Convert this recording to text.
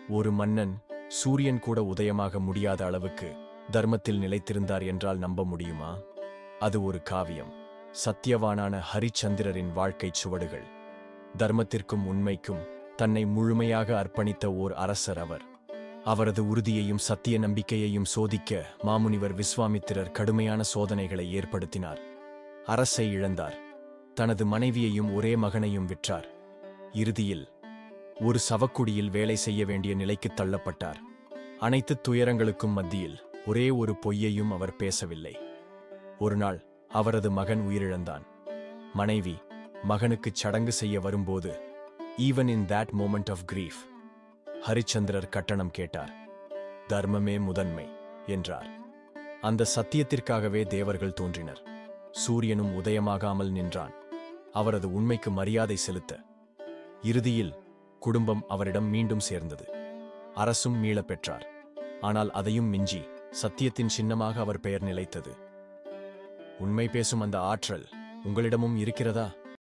ஒரு மன்னன் சூரியன் கூட உதயமாக முடியாத அளவுக்கு தர்மத்தில் நிலைத்திருந்தார் என்றால் நம்ப முடியுமா? அது ஒரு காவியம். சத்தியவானான ஹரிச்சந்திரரின் வாழ்க்கைச் சுவடுகள். தர்மத்திற்கும் உண்மைக்கும் தன்னை முழுமையாக அர்ப்பணித்த ஓர் அரசர் அவர். அவரது உறுதியையும் சத்திய நம்பிக்கையையும் சோதிக்க மாமுனிவர் விஸ்வாமித்திரர் கடுமையான சோதனைகளை ஏற்படுத்தினார். அரசை இழந்தார். தனது மனைவியையும் ஒரே மகனையும் விற்றார். இறுதியில் ஒரு சவக்குடியில் வேலை செய்ய வேண்டிய நிலைக்குத் தள்ளப்பட்டார். அனைத்து துயரங்களுக்கும் மத்தியில் ஒரே ஒரு பொய்யையும் அவர் பேசவில்லை. ஒருநாள் அவரது மகன் உயிரிழந்தான். மனைவி மகனுக்குச் சடங்கு செய்ய வரும்போது, even in that moment of grief, ஹரிச்சந்திரர் கட்டணம் கேட்டார். தர்மமே முதன்மை என்றார். அந்த சத்தியத்திற்காகவே தேவர்கள் தோன்றினர். சூரியனும் உதயமாகாமல் நின்றான், அவரது உண்மைக்கு மரியாதை செலுத்த. இறுதியில் குடும்பம் அவரிடம் மீண்டும் சேர்ந்தது. அரசும் மீளப் பெற்றார். ஆனால் அதையும் மிஞ்சி சத்தியத்தின் சின்னமாக அவர் பெயர் நிலைத்தது. உண்மை பேசும் அந்த ஆற்றல் உங்களிடமும் இருக்கிறதா?